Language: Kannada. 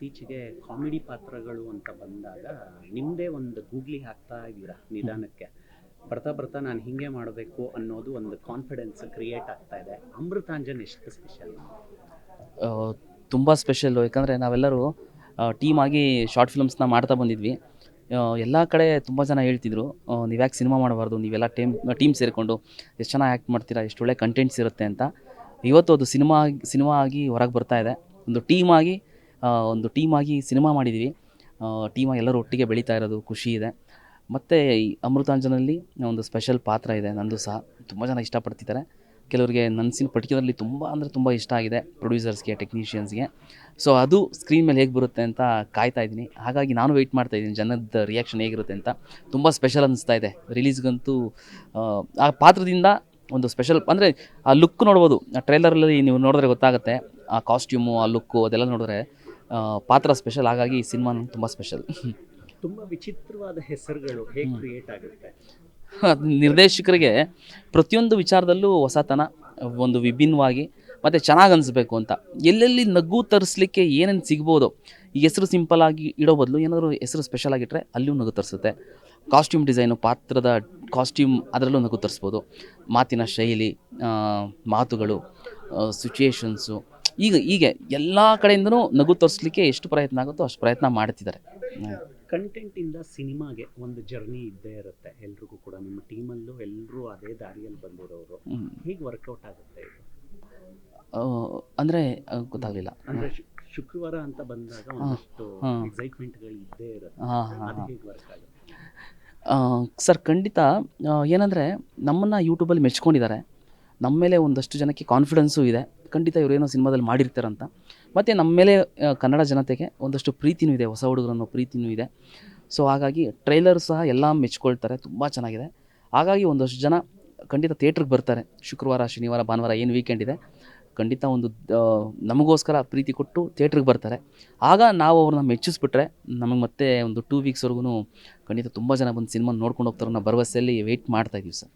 ಇತ್ತೀಚೆಗೆ ಕಾಮಿಡಿ ಪಾತ್ರಗಳು ಅಂತ ಬಂದಾಗ ನಿಮ್ಮದೇ ಒಂದು ಗೂಗ್ಲಿ ಹಾಕ್ತಾ ಇದ್ದೀರಾ ನಿಧಾನಕ್ಕೆ. ಬರ್ತಾ ಬರ್ತಾ ನಾನು ಹಿಂಗೆ ಮಾಡಬೇಕು ಅನ್ನೋದು ಒಂದು ಕಾನ್ಫಿಡೆನ್ಸ್ ಕ್ರಿಯೇಟ್ ಆಗ್ತಾ ಇದೆ. ಅಮೃತಾಂಜನ್ ಎಷ್ಟು ಸ್ಪೆಷಲ್? ತುಂಬ ಸ್ಪೆಷಲ್ಲು. ಯಾಕಂದರೆ ನಾವೆಲ್ಲರೂ ಟೀಮಾಗಿ ಶಾರ್ಟ್ ಫಿಲ್ಮ್ಸ್ನ ಮಾಡ್ತಾ ಬಂದಿದ್ವಿ. ಎಲ್ಲ ಕಡೆ ತುಂಬ ಜನ ಹೇಳ್ತಿದ್ರು, ನೀವ್ಯಾಕೆ ಸಿನಿಮಾ ಮಾಡಬಾರ್ದು, ನೀವೆಲ್ಲ ಟೀಮ್ ಸೇರಿಕೊಂಡು ಎಷ್ಟು ಚೆನ್ನಾಗಿ ಆ್ಯಕ್ಟ್ ಮಾಡ್ತೀರಾ, ಎಷ್ಟು ಒಳ್ಳೆ ಕಂಟೆಂಟ್ಸ್ ಇರುತ್ತೆ ಅಂತ. ಇವತ್ತು ಅದು ಸಿನಿಮಾ ಆಗಿ ಹೊರಗೆ ಬರ್ತಾ ಇದೆ. ಒಂದು ಟೀಮಾಗಿ ಸಿನಿಮಾ ಮಾಡಿದ್ದೀವಿ. ಟೀಮಾಗಿ ಎಲ್ಲರೂ ಒಟ್ಟಿಗೆ ಬೆಳೀತಾ ಇರೋದು ಖುಷಿ ಇದೆ. ಮತ್ತು ಈ ಅಮೃತಾಂಜನಲ್ಲಿ ಒಂದು ಸ್ಪೆಷಲ್ ಪಾತ್ರ ಇದೆ ನಂದು ಸಹ. ತುಂಬ ಜನ ಇಷ್ಟಪಡ್ತಿದ್ದಾರೆ. ಕೆಲವರಿಗೆ ನನ್ನ ಪರ್ಟಿಕ್ಯುಲರ್ಲಿ ತುಂಬ ಅಂದರೆ ತುಂಬ ಇಷ್ಟ ಆಗಿದೆ, ಪ್ರೊಡ್ಯೂಸರ್ಸ್ಗೆ, ಟೆಕ್ನಿಷಿಯನ್ಸ್ಗೆ. ಸೊ ಅದು ಸ್ಕ್ರೀನ್ ಮೇಲೆ ಹೇಗೆ ಬರುತ್ತೆ ಅಂತ ಕಾಯ್ತಾ ಇದ್ದೀನಿ. ಹಾಗಾಗಿ ನಾನು ವೆಯ್ಟ್ ಮಾಡ್ತಾ ಇದ್ದೀನಿ ಜನದ ರಿಯಾಕ್ಷನ್ ಹೇಗಿರುತ್ತೆ ಅಂತ. ತುಂಬ ಸ್ಪೆಷಲ್ ಅನ್ನಿಸ್ತಾ ಇದೆ. ರಿಲೀಸ್ಗಂತೂ ಆ ಪಾತ್ರದಿಂದ ಒಂದು ಸ್ಪೆಷಲ್ ಅಂದರೆ ಆ ಲುಕ್ ನೋಡ್ಬೋದು. ಆ ಟ್ರೈಲರಲ್ಲಿ ನೀವು ನೋಡಿದ್ರೆ ಗೊತ್ತಾಗುತ್ತೆ, ಆ ಕಾಸ್ಟ್ಯೂಮು, ಆ ಲುಕ್ಕು ಅದೆಲ್ಲ ನೋಡಿದ್ರೆ ಪಾತ್ರ ಸ್ಪೆಷಲ್. ಹಾಗಾಗಿ ಈ ಸಿನಿಮಾ ತುಂಬ ಸ್ಪೆಷಲ್. ತುಂಬ ವಿಚಿತ್ರವಾದ ಹೆಸರುಗಳು ಹೇಗೆ ಕ್ರಿಯೇಟ್ ಆಗುತ್ತೆ? ನಿರ್ದೇಶಕರಿಗೆ ಪ್ರತಿಯೊಂದು ವಿಚಾರದಲ್ಲೂ ಹೊಸತನ, ಒಂದು ವಿಭಿನ್ನವಾಗಿ ಮತ್ತು ಚೆನ್ನಾಗಿ ಅನಿಸ್ಬೇಕು ಅಂತ. ಎಲ್ಲೆಲ್ಲಿ ನಗು ತರಿಸ್ಲಿಕ್ಕೆ ಏನೇನು ಸಿಗ್ಬೋದು, ಈ ಹೆಸರು ಸಿಂಪಲ್ಲಾಗಿ ಇಡೋ ಬದಲು ಏನಾದರೂ ಹೆಸರು ಸ್ಪೆಷಲ್ ಆಗಿಟ್ಟರೆ ಅಲ್ಲಿಯೂ ನಗು ತರಿಸುತ್ತೆ. ಕಾಸ್ಟ್ಯೂಮ್ ಡಿಸೈನು, ಪಾತ್ರದ ಕಾಸ್ಟ್ಯೂಮ್ ಅದರಲ್ಲೂ ನಗು ತರಿಸ್ಬೋದು. ಮಾತಿನ ಶೈಲಿ, ಮಾತುಗಳು, ಸಿಚುಯೇಷನ್ಸು, ಹೀಗೆ ಎಲ್ಲ ಕಡೆಯಿಂದನೂ ನಗು ತರಿಸ್ಲಿಕ್ಕೆ ಎಷ್ಟು ಪ್ರಯತ್ನ ಆಗುತ್ತೋ ಅಷ್ಟು ಪ್ರಯತ್ನ ಮಾಡ್ತಿದ್ದಾರೆ. ಕಂಟೆಂಟಿಂದ ಸಿನಿಮಾಗೆ ಒಂದು ಜರ್ನಿ ಇದ್ದೇ ಇರುತ್ತೆ ಎಲ್ರಿಗೂ ಕೂಡ. ನಿಮ್ಮ ಟೀಮಲ್ಲೂ ಎಲ್ಲರೂ ಅದೇ ದಾರಿಯಲ್ಲಿ ಬಂದಿರೋರು. ಹೇಗೆ ವರ್ಕೌಟ್ ಆಗುತ್ತೆ ಇದು? ಅಂದರೆ ಗೊತ್ತಾಗಲಿಲ್ಲ. ಅಂದರೆ ಶುಕ್ರವಾರ ಅಂತ ಬಂದಾಗ ಒಂದಷ್ಟು ಎಕ್ಸೈಟ್ಮೆಂಟ್ಗಳು ಇದ್ದೇ ಇರುತ್ತೆ. ಅದು ಹೇಗೆ ವರ್ಕ್ ಆಗುತ್ತೆ? ಸರ್ ಖಂಡಿತ. ಏನಂದರೆ ನಮ್ಮನ್ನು ಯೂಟ್ಯೂಬಲ್ಲಿ ಮೆಚ್ಕೊಂಡಿದ್ದಾರೆ. ನಮ್ಮ ಮೇಲೆ ಒಂದಷ್ಟು ಜನಕ್ಕೆ ಕಾನ್ಫಿಡೆನ್ಸು ಇದೆ. ಖಂಡಿತ ಇವರೇನೋ ಸಿನಿಮಾದಲ್ಲಿ ಮಾಡಿರ್ತಾರಂತ. ಮತ್ತು ನಮ್ಮ ಮೇಲೆ ಕನ್ನಡ ಜನತೆಗೆ ಒಂದಷ್ಟು ಪ್ರೀತಿನೂ ಇದೆ, ಹೊಸ ಹುಡುಗರನ್ನೋ ಪ್ರೀತಿನೂ ಇದೆ. ಸೊ ಹಾಗಾಗಿ ಟ್ರೈಲರ್ ಸಹ ಎಲ್ಲ ಮೆಚ್ಕೊಳ್ತಾರೆ, ತುಂಬ ಚೆನ್ನಾಗಿದೆ. ಹಾಗಾಗಿ ಒಂದಷ್ಟು ಜನ ಖಂಡಿತ ಥಿಯೇಟ್ರಿಗೆ ಬರ್ತಾರೆ. ಶುಕ್ರವಾರ, ಶನಿವಾರ, ಭಾನುವಾರ ಏನು ವೀಕೆಂಡ್ ಇದೆ, ಖಂಡಿತ ಒಂದು ನಮಗೋಸ್ಕರ ಪ್ರೀತಿ ಕೊಟ್ಟು ಥಿಯೇಟ್ರಿಗೆ ಬರ್ತಾರೆ. ಆಗ ನಾವು ಅವ್ರನ್ನ ಮೆಚ್ಚಿಸ್ಬಿಟ್ರೆ ನಮಗೆ ಮತ್ತೆ ಒಂದು 2 ವೀಕ್ಸ್ವರೆಗೂ ಖಂಡಿತ ತುಂಬ ಜನ ಬಂದು ಸಿನಿಮಾ ನೋಡ್ಕೊಂಡು ಹೋಗ್ತಾರೆ ಅನ್ನೋ ಭರವಸೆಯಲ್ಲಿ ವೆಯ್ಟ್ ಮಾಡ್ತಾಯಿದ್ದೀವಿ ಸರ್.